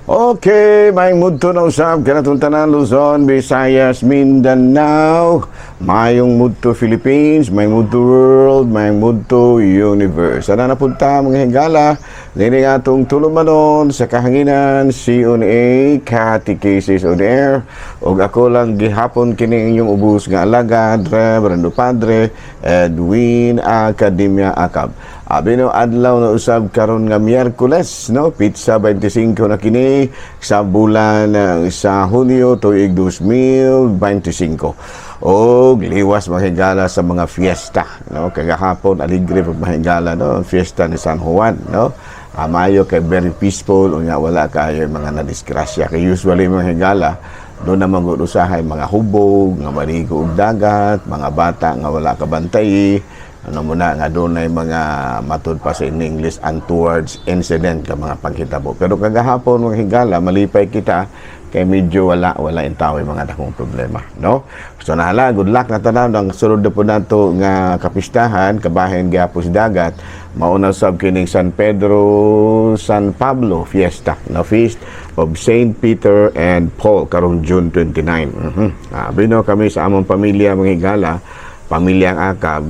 Okay, may mudto na usab kanatong tanan Luzon, Visayas, Mindanao. Mayong mudto Philippines, may mudto world, may mudto universe. Ana na punta mga higala, dili atong tulumanon sa kahanginan CONA Catechesis on Air. Og ako lang gihapon kini inyong ubos nga alagad, Reverendo Padre Edwin Academia Acab. Abino adlaw na usab karon nga Miyerkules, no? Pizza 25 na kini sa bulan sa Hunyo tuig 2025. O liwas mahigala sa mga fiesta, no? Kagahapon aligre pag mahigala, no? Fiesta ni San Juan, no? Mayo kay very peaceful, unya wala kayo mga nadisgrasya. Kay usually mahigala doon naman usahay mga hubog, nga maligo og dagat, mga bata nga wala kabantay. Ano muna nga doon ay mga matud pa sa in English untoward incident ka mga pagkitabo. Pero kagahapon mga higala malipay kita kay medyo wala yung tao mga dakong problema, no? So nahala, good luck na tanaw ng sulod na po nato nga kapistahan kabahin gihapon sa dagat. Mauna sab kining San Pedro San Pablo fiesta, na feast of Saint Peter and Paul karong June 29. Bino kami sa among pamilya mga higala, pamilyang Acab,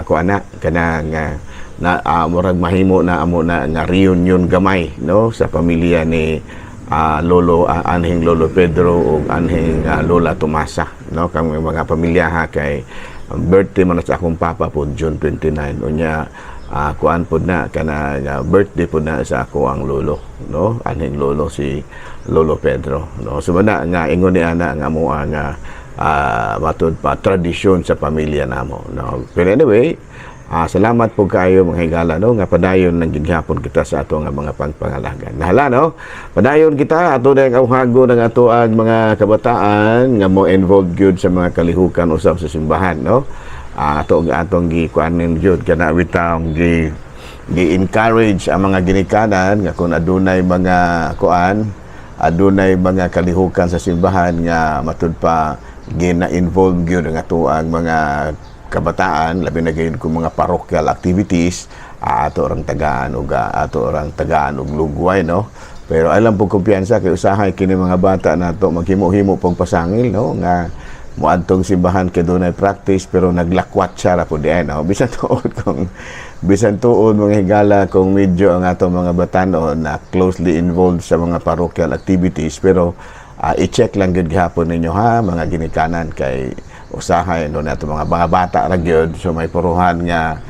ko anak kanang murag mahimo na amo na nga reunion gamay, no, sa pamilya ni Lolo anhing Lolo Pedro ug anhing Lola Tomasa, no, kang mga pamilya ha kay birthday man sa akong papa po June 29 unya kuan pod na kana birthday pod na sa ako ang lolo, no, anhing lolo si Lolo Pedro, no. So na nga ingon ni ana nga mo nga matud pa tradisyon sa pamilya namo, no. Pero anyway, salamat po kayo mga higala, no, nga padayon nang gihapon kita sa ato nga mga pangpangalagan. Nahala, no, padayon kita ato na kauhago ng ato ang mga kabataan nga mo involved gyud sa mga kalihukan usab sa simbahan, no. Atong gikuanin gyud kana witang gi-encourage ang mga ginikanan nga kung adunay mga adunay mga kalihukan sa simbahan nga matud pa gina-involve gyud ang ato ang mga kabataan, labi na gayon kung mga parochial activities, ato orang tagaan og lugway, no. Pero alam po kumpiyansa kay usahay kini mga bata nato maghimo-himo pong pasangil, no, nga moadtong simbahan kay dunay practice pero naglakwat siya ra po diay, no. Bisan tuon mga higala kung medyo ang ato mga batanon na closely involved sa mga parochial activities, pero i-check lang gud gihapon ninyo ha mga ginikanan kay usahay no nato mga bata ra gyud, so may puruhan nga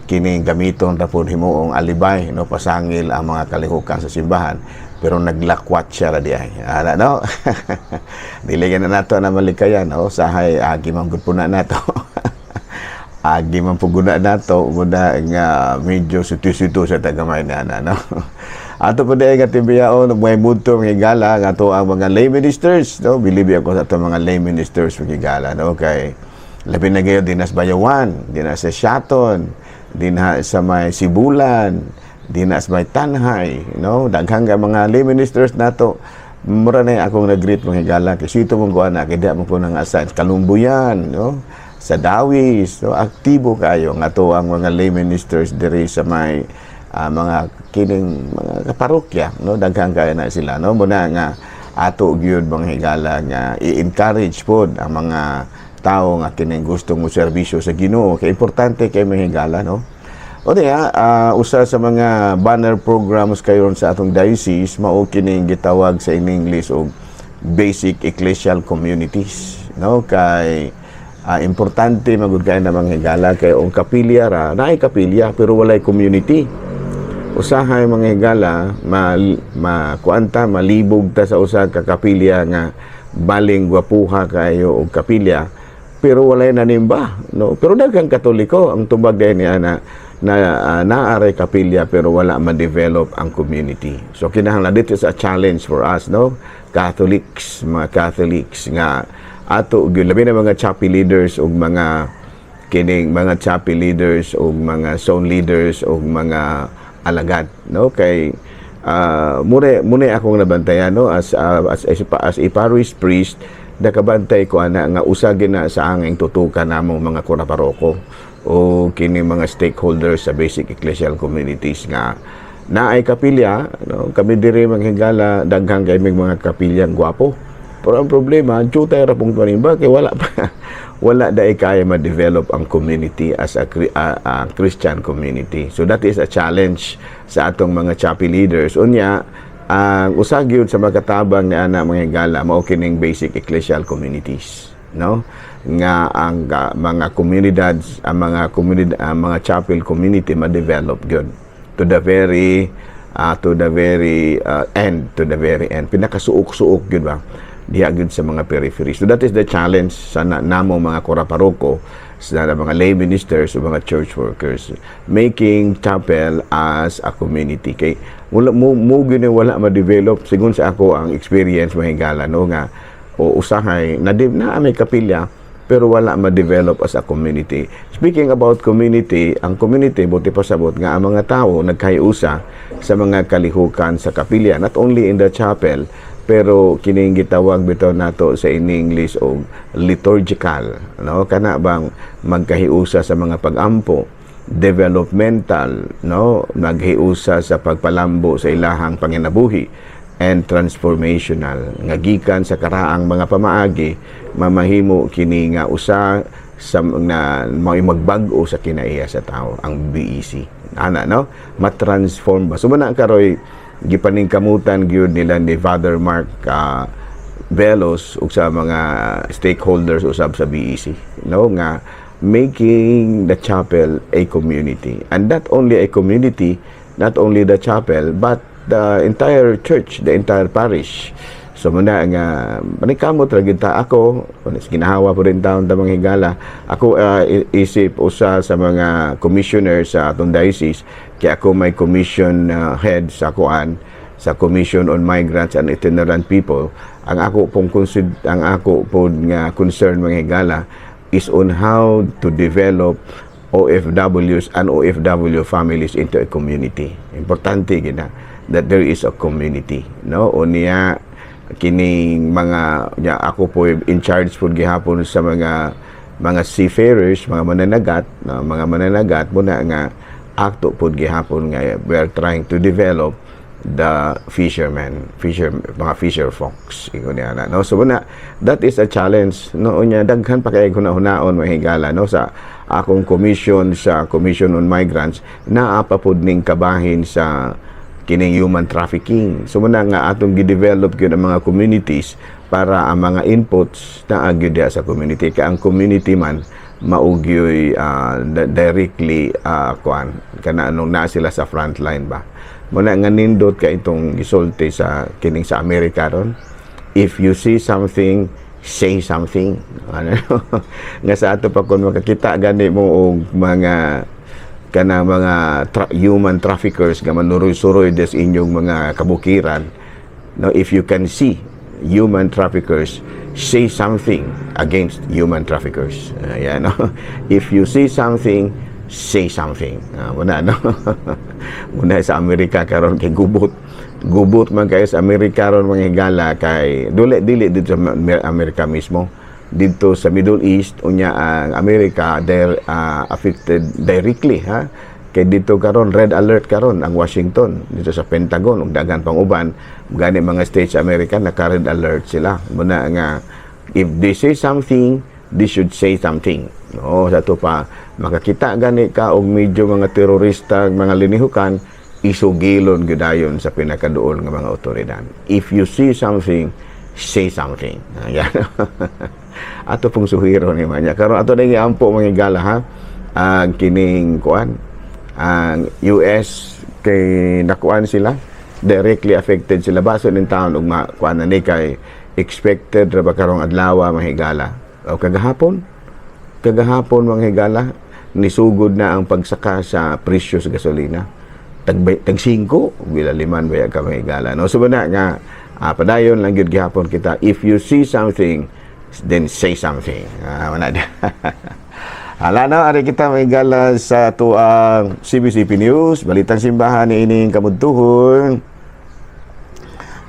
kining gamiton ra pud himuong alibay, no, pasangil ang mga kalihukan sa simbahan pero naglakwat siya ra diay, no. Dili na nato na malikayan, no, usahay agi man gud puna nato. Agi man puguna nato muna nga medyo situ-situ sa tagamay na, no. Ato po dahil nga tibiyaon, may mudto mga higala, nga to ang mga lay ministers, no? Believe ako sa ito mga lay ministers mga higala, no? Kay labi na gayon, dinas Bayawan, dinas sa Shaton, dinas sa may Sibulan, dinas may Tanhay, no? Daghang nga mga lay ministers nato. Mura na akong nag-greet mga higala, kasi ito mong kuha na, kaya mo po nang assign, Kalumbuyan, no? Sa Dawis, no? Aktibo kayo, nga to ang mga lay ministers diri sa may mga kining mga parokya, no, daghang kaya na sila, no. Muna nga ato gyud mga higala nga i-encourage pod ang mga tao nga kining gustong mo serbisyo sa Ginoo, kay importante kay mga higala, no. O diya, usa sa mga banner programs kayon sa atong diocese mao kining gitawag sa in English og basic ecclesial communities, no. Kay importante magud kay na mga higala kay ang kapilya ra naay kapilya pero walay community. Usahay mga higala kuanta malibog ta sa usa ka kapilya nga baling gwapuha kayo og kapilya pero walay nanimba, no. Pero daghang Katoliko ang tubag din niya na naaray kapilya pero wala ma-develop ang community. So kinahanglan dito sa challenge for us, no, mga Catholics nga ato labi na mga chapel leaders ug mga kining mga chapel leaders ug mga zone leaders ug mga alagad, no, kay muna akong nabantayan, no, as a parish priest nakabantay ko ana nga usagin na sa anging tutukan namong mga kuraparoko o kini mga stakeholders sa basic ecclesial communities nga na ay kapilya, no? Kami diri mga higala daghang kay may mga kapilyang gwapo. Pero ang problema, jutay ra pong ba kay wala pa wala dai kaya ma-develop ang community as a Christian community. So that is a challenge sa atong mga chapel leaders. Unya, ang usag yun sa magkatabang ni ana mga higala mao kining basic ecclesial communities, no? Nga ang mga komunidad, ang mga chapel community ma-develop yun to the very end, pinakasuok-suok yun ba diha gyud sa mga periphery. So that is the challenge sa namong mga kora-paroko, sa mga lay ministers o mga church workers, making chapel as a community. Kay wala mo wala ma-develop sigun sa ako ang experience mahigala, no, nga o usahay na may kapilya pero wala ma-develop as a community. Speaking about community, ang community, buti pa sabot nga ang mga tao nagkayusa sa mga kalihukan sa kapilya, not only in the chapel, pero kining gitawag bitaw nato sa in English o liturgical, no? Kana bang magkahiusa sa mga pag-ampo, developmental, no? Maghiusa sa pagpalambo sa ilahang panginabuhi, and transformational nga gikan sa karaang mga pamaagi mamahimo kini nga usa sa na magbag-o sa kinaiya sa tao, ang BEC ana, no, matransform ba. So man karoy gipaningkamutan gyud nila ni Father Mark Velos ug sa mga stakeholders usab sa BEC, no, nga making the chapel a community, and not only a community, not only the chapel but the entire church, the entire parish. So muna nga panikamot ra gyud ta ako, ginahawa po rin taon ta mga higala. Ako isip usa sa mga commissioners sa atong diocese, kaya ako may commission head sa kuan, sa Commission on Migrants and Itinerant People. Ang ako pong nga concern mga higala is on how to develop OFWs and OFW families into a community. Importante gina that there is a community, no? O niya kining mga ako po in charge po gihapon sa mga seafarers, mga mananagat, no? Mga mananagat muna nga akto po gihapon nga we are trying to develop the mga fisher folks, no? So muna that is a challenge, no? Unya daghan pa kay hunaon mahigala, no, sa akong commission sa Commission on Migrants na apapod ning kabahin sa kining human trafficking. So muna nga atong gi-develop gyud ang mga communities para ang mga inputs na agyud sa community, kay ang community man maugyoy directly kana anong na sila sa front line ba. Muna nga nindot ka itong gisulti sa kining sa Amerika ron, if you see something, say something. Ano nga sa ato pa kun makakita gani mo og mga kana mga human traffickers nga manuroy-suroy des inyong mga kabukiran, no, if you can see human traffickers, say something against human traffickers. No? If you see something, say something. Muna, no? Muna sa Amerika karon kay gubot man kayo sa Amerika ron mga higala, kay dili dito sa Amerika mismo, dito sa Middle East, unya ang Amerika they're affected directly, ha, kay dito karon red alert karon ang Washington, dito sa Pentagon ug daghan pang uban gani mga states sa Amerika naka red alert sila. Muna nga if they say something, they should say something, no, sa to pa makakita gani ka og medyo mga terorista, mga linihukan, isugilon gyudayon sa pinakaduol nga mga otoridad. If you see something, say something. Ayan. Ato pong suhiro ni Manya. Karon ato na giampo mga higala, ha, ang kining kuan, ang US kay nakuan sila, directly affected sila baso ning taon ug kuan na ni kay expected ra ba karong adlaw mga higala. O kagahapon mga higala nisugod na ang pagsaka sa presyo sa gasolina. Tag 5 bila 5 baya ka mga higala, no? So na nga padayon lang gyud gihapon kita, if you see something, then say something. Wala na. Hala na, ari kita may gala sa tuang CBCP News, Balitang Simbahan ni ining kamudtuhon.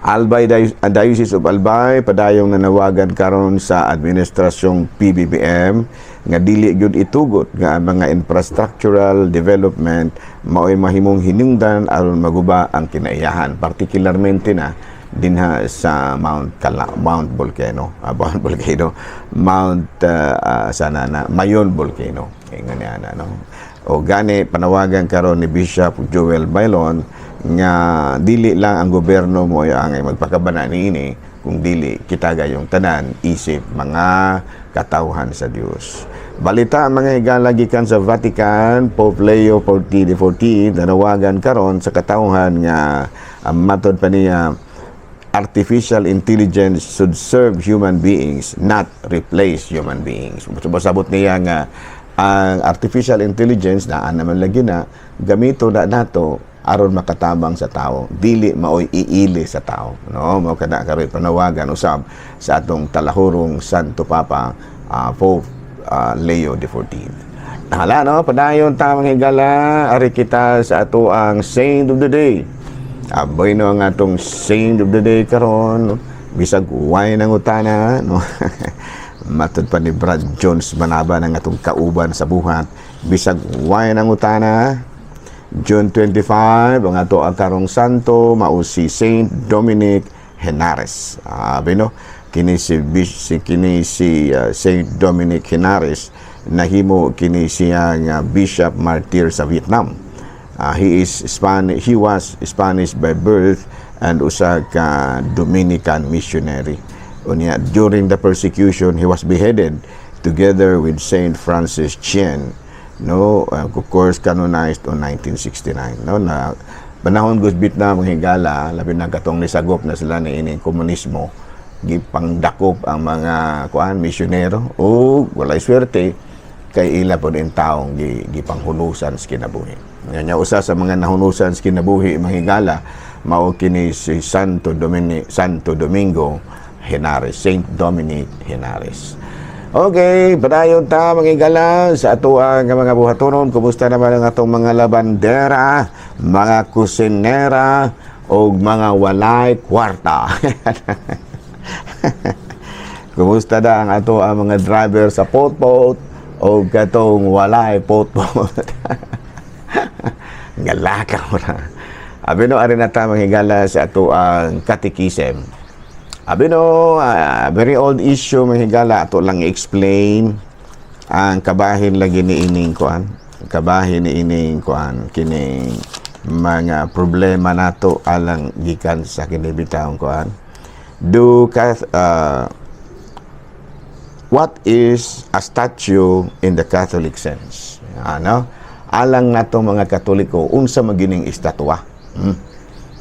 Albay Diocese of Albay padayong nanawagan karon sa administrasyong PBBM nga dili gyud itugot nga ang mga infrastructural development mao'y mahimong hinungdan aron maguba ang kinaiyahan, particularmente na dinha sa Mount Volcano, Mayon Volcano ingon niya no. O gani panawagan karon ni Bishop Joel Bailon nga dili lang ang gobyerno mo ang magpakabana niini kung dili kita gayong tanan isip mga katawhan sa Dios. Balita ang mga higala gikan sa Vatican, Pope Leo XIV nanawagan karon sa katawhan nga matod pa niya artificial intelligence should serve human beings, not replace human beings. Sabot niya nga ang artificial intelligence na naman lagi na gamito na nato aron makatabang sa tao, dili maoy iili sa tao, no? Mao kada karoy panawagan usab sa atong talahurong Santo Papa Pope Leo XIV. Hala no, padayon ta mga higala, ari kita sa ato ang Saint of the Day. Aboy no ang atong Saint of the Day karon, bisag way nang utana, no? Matod pa ni Brad Jones Manaba ng atong kauban sa buhat, bisag way nang utana. June 25 ang ato ang karong santo mao si Saint Dominic Henares. Bino kini si Saint Dominic Henares nahimo kini siya nga bishop martyr sa Vietnam. He was Spanish by birth and usa ka Dominican missionary. Unya during the persecution he was beheaded together with Saint Francis Chan. No, of course canonized on 1969, no, na panahon gud Vietnam mga higala labi na katong nisagop na sila ni ining komunismo gipangdakop ang mga misyonero o walay swerte kay ila pod in taong gipanghulusan sa kinabuhi. Nya usa sa mga nahunusan sa kinabuhi mga higala mao kini si Santo Domingo Henares, Saint Dominic Henares. Okay, padayon ta mga higala sa ato ang mga buhatonon. Kumusta naman ang atong mga labandera, mga kusinera o mga walay kwarta? Kumusta da ang ato ang mga driver sa potpot o katong walay potpot? Galaka mo na. Abi no, ari na ta mga higala sa ato ang katikisem. Abi no, very old issue mga higala, ato lang i-explain ang kabahin lagi ni ining kining mga problema nato alang gikan sa kinibitawong what is a statue in the Catholic sense? Ano? Alang nato mga Katoliko unsa magining estatwa?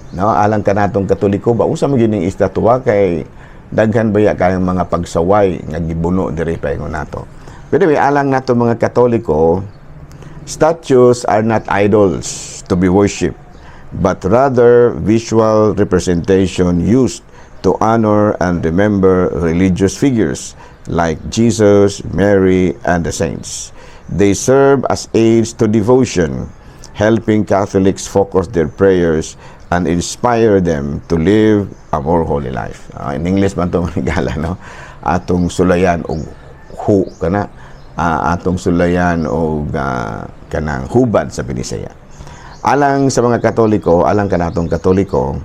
No, alang kanatong Katoliko ba unsa magining estatwa kay daghan baya kayong mga pagsaway nga gibuno diri paingon nato. Pero alang nato mga Katoliko, statues are not idols to be worshipped, but rather visual representation used to honor and remember religious figures like Jesus, Mary, and the saints. They serve as aids to devotion, helping Catholics focus their prayers and inspire them to live a more holy life. In English man itong higala, no? Atong sulayan o atong sulayan o kanang hubad sa Binisaya. Alang sa mga Katoliko, alang kanatong Katoliko,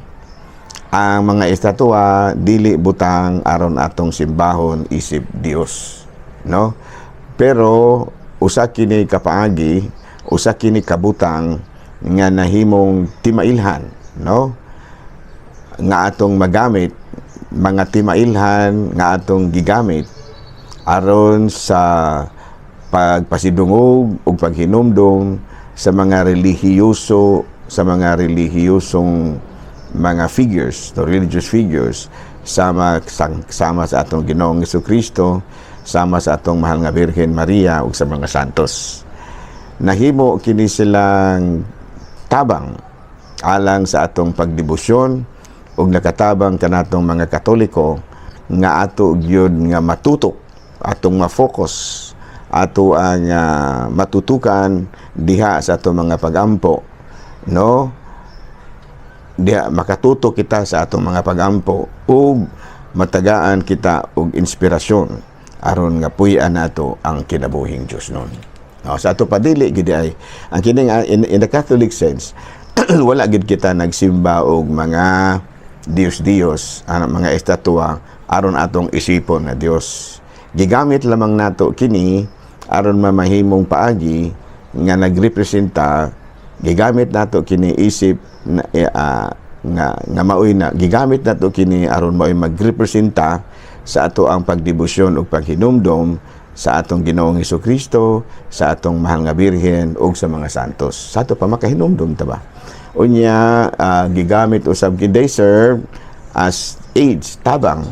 ang mga estatwa dili butang aron atong simbahon isip Dios, no? Pero usa kini kapaagi, usa kini kabutang nga nahimong timailhan, no? Nga atong magamit, mga timailhan nga atong gigamit aron sa pagpasidungog ug paghinumdom sa mga relihiyosong mga figures, no, religious figures, sama sa atong Ginoong Jesucristo, sama sa atong mahal nga Birhen Maria ug sa mga santos. Nahimo kini silang tabang alang sa atong pagdebosyon ug nakatabang kanatong mga Katoliko nga ato gyud nga matutok, atong ma-focus, ato ang matutukan diha sa atong mga pagampo, no? diha makatuto kita sa atong mga pagampo ug matagaan kita og inspirasyon aron nga puy-an nato ang kinabuhing Dios nun. Sa ato padili gid ay ang kining in the Catholic sense wala gid kita nagsimba og mga Dios mga estatwa aron atong isipon nga Dios. Gigamit lamang nato kini aron mamahimong paagi nga nagrepresenta, gigamit nato kini isip nga maoy na gigamit nato kini aron maoy magrepresenta sa ato ang pagdebosyon ug paghinumdom sa atong Ginoong Hesukristo, sa atong mahal nga Birhen ug sa mga santos. Sa ato pa makahinumdom ta ba? Unya gigamit usab kini they serve as aids, tabang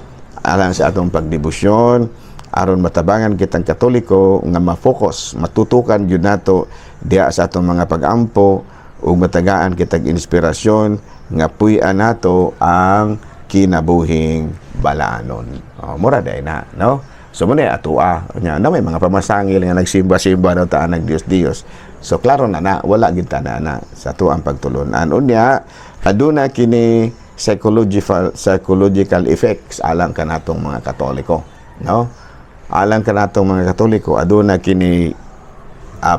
alang sa atong pagdebosyon aron matabangan kitang Katoliko nga ma-focus, matutukan gyud nato diha sa atong mga pag-ampo ug matagaan kitag inspirasyon nga puy-an nato ang kinabuhing balaanon. Mura day na, no? So muna atua nya na may mga pamasangil nga nagsimba-simba daw ta nag Dios. So klaro na wala gid ta na sa tuang pagtulunan. Unya aduna kini psychological effects alang kanatong mga Katoliko, no? Alang kanatong mga Katoliko aduna kini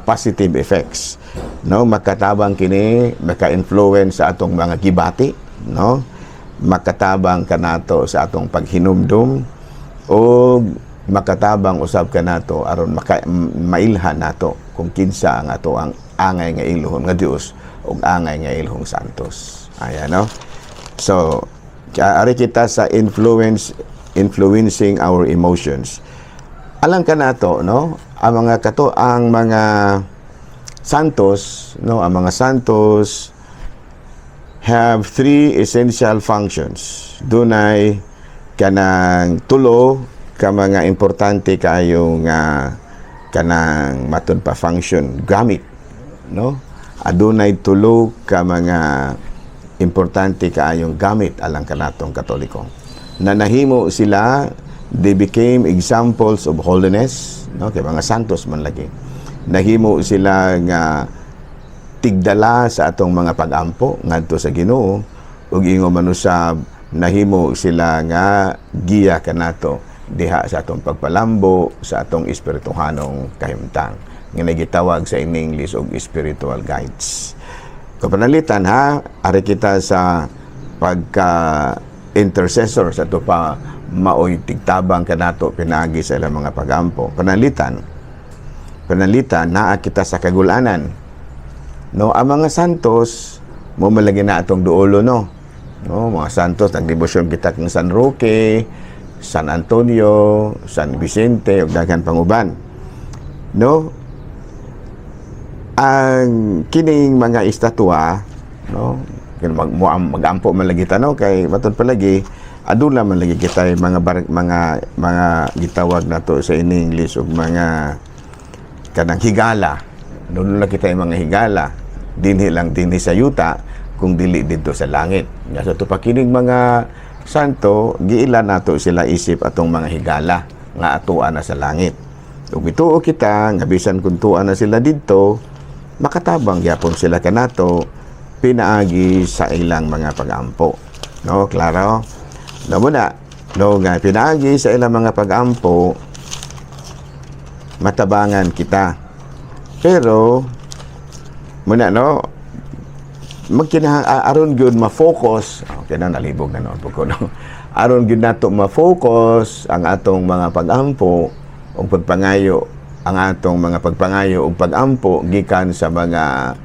positive effects, no? Makatabang kini maka-influence sa atong mga gibati, no? Makatabang kanato sa atong paghinumdum o makatabang usab kanato aron mailhan nato kung kinsa ang ato ang angay nga iluhon nga Dios ug angay nga iluhong santos. Ayan, no? So ari kita sa influencing our emotions. Alang kanato, no? Ang mga santos, no, ang mga santos have three essential functions. Dunay kanang tulo ka mga importante kayo nga kanang matud pa function gamit, no? Adunay tulo ka mga importante kaayong gamit alang kanatong Katoliko. Na nahimo sila, they became examples of holiness, no? Kay mga santos man lagi. Nahimo sila nga tigdala sa atong mga pag-ampo ngadto sa Ginoo ug ingon man usab nahimo sila nga giya kanato diha sa atong pagpalambo sa atong espirituhanong kahimtang nga nagitawag sa in English og spiritual guides. Kapanalitan ari kita sa pagka intercessor sa ato pa maoy tigtabang kanato pinagi sa ilang mga pagampo. Panalitan naa kita sa kagulanan. No, ang mga santos mo malagi na atong duolo, no. No, mga santos nagdebosyon kita kang San Roque, San Antonio, San Vicente ug daghan pang uban. No? Ang kining mga estatwa, no, mag-ampo man lagi ta, no, kay matud palagi aduna man lagi kita mga gitawag nato sa in English ug mga kanang higala. Doon na kita yung mga higala dinhi sa yuta kung dili dito sa langit. Nga sa tupakinig mga santo giila nato sila isip atong mga higala nga atuan na sa langit. Ug bituo kita nga bisan kun tuan na sila didto makatabang gyapon sila kanato pinaagi sa ilang mga pag-ampo. No, klaro? No muna, no nga pinaagi sa ilang mga pag-ampo matabangan kita. Pero muna, no, aron gyud ma-focus, okay na nalibog na noon ko, no. Aron gyud nato ma-focus ang atong mga pag-ampo ug pagpangayo, ang atong mga pagpangayo ug pag-ampo gikan sa mga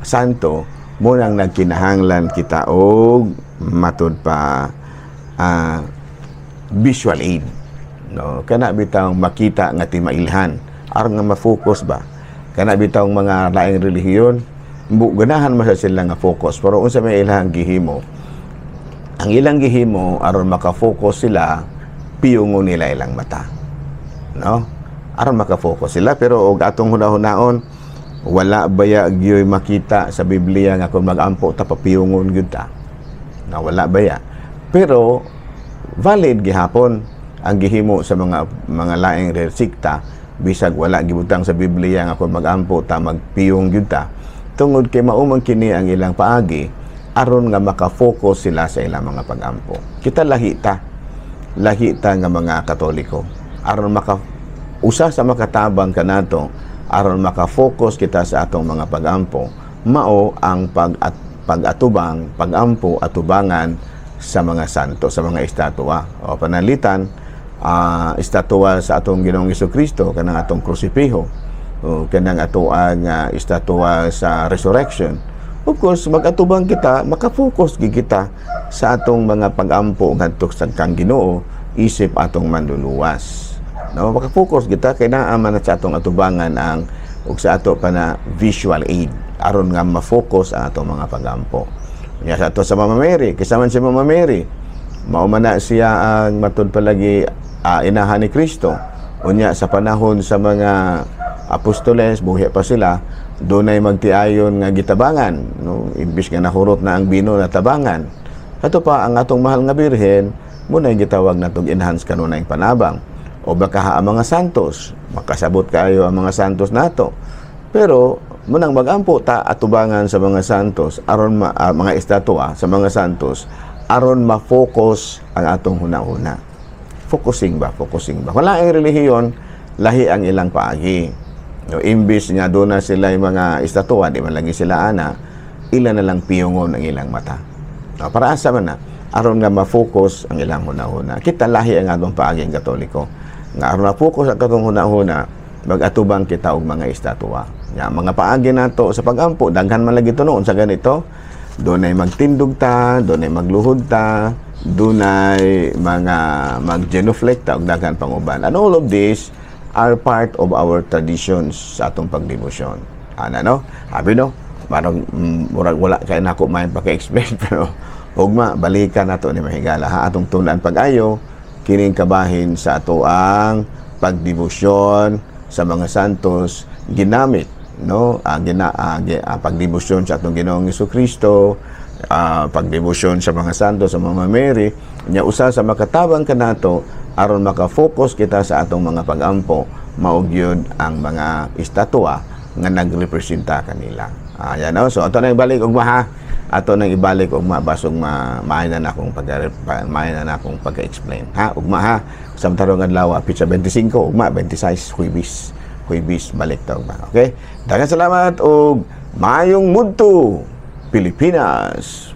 santo munang nagkinahanglan kita og matud pa visual aid, no, kana bitaw makita nga timailhan aron nga ma-focus ba. Kana bitaw mga laing relihiyon ganahan man sila nga focus pero unsa may ilang gihimo, ang ilang gihimo aron maka-focus sila piyungon nila ilang mata, no, aron maka-focus sila. Pero og atong hunahon wala baya gyoy makita sa Biblia nga kung mag-ampo ta papiyungon gyud ta, na wala baya. Pero valid gihapon ang gihimo sa mga laing resikta bisag wala gibutang sa Biblia nga kung mag-ampo ta magpiyong gyud ta tungod kay maumang kini ang ilang paagi aron nga maka-focus sila sa ilang mga pag-ampo. Kita lahi ta nga mga Katoliko, aron usa sa makatabang kanato, aron maka-focus kita sa atong mga pag-ampo, mao ang pag-atubang, pag-ampo, atubangan sa mga santo, sa mga estatwa. O panalitan, estatwa sa atong Ginoong Jesucristo, kanang atong krusipiho, o kanang atoang estatwa sa resurrection. Of course, mag-atubang kita, maka-focus kita sa atong mga pag-ampo ngadto sa kang Ginoo, isip atong manluluwas. No, maka-focus kita kay naa man sa atong atubangan ang ug sa ato pa na visual aid aron nga ma-focus ang atong mga pag-ampo. Nya sa ato sa Mama Mary, kasama si Mama Mary, mao man na siya ang matud palagi inahan ni Kristo. Unya sa panahon sa mga apostoles, buhi pa sila, dunay magtiayon nga gitabangan, no, imbis nga nahurot na ang bino na tabangan. Ato pa ang atong mahal nga birhen, muna yung gitawag natong enhance kanunay panabang. O baka ang mga santos, makasabot kayo ang mga santos nato. Pero munang magampo ta atubangan sa mga santos aron mga estatwa sa mga santos aron ma-focus ang atong hunahuna. Focusing ba? Wala ang relihiyon, lahi ang ilang paagi. No, imbis nga doon na sila yung mga estatwa, di man lagi sila ana, ilan na lang piyongon ang ilang mata. No, para asa man na, aron nga ma-focus ang ilang hunahuna. Kita lahi ang atong paagi ang Katoliko. Nga aron ma-focus ang atong hunahuna, mag-atubang kita og mga estatwa. Ya, mga paagi nato sa pag-ampo, daghan man lagi to noon sa ganito. Doon ay magtindog ta, doon ay magluhod ta, doon ay mga mag-genuflect ta og daghan pang uban. And all of this are part of our traditions sa atong pagdebosyon. Ana no? Habi no? Parang murag wala kay nako may paka-explain pero ugma balikan nato ni mahigala ha atong tunan pag-ayo kining kabahin sa ato ang pagdebosyon sa mga santos ginamit no pagdebosyon sa atong Ginoong Jesucristo, pagdebosyon sa mga santos sa Mama Mary nya usa sa makatabang kanato aron maka-focus kita sa atong mga pag-ampo maog yun ang mga estatwa nga nagrepresenta kanila. Yan no? So ato nang ibalik ugma ha. Ato nang ibalik ugma basog maayo na akong pagka-explain. Ha, ugma ha. Samtaro nga adlaw pizza 25 ugma 26 Huwebis balik ta ugma. Okay? Daghang salamat og maayong mudto Pilipinas.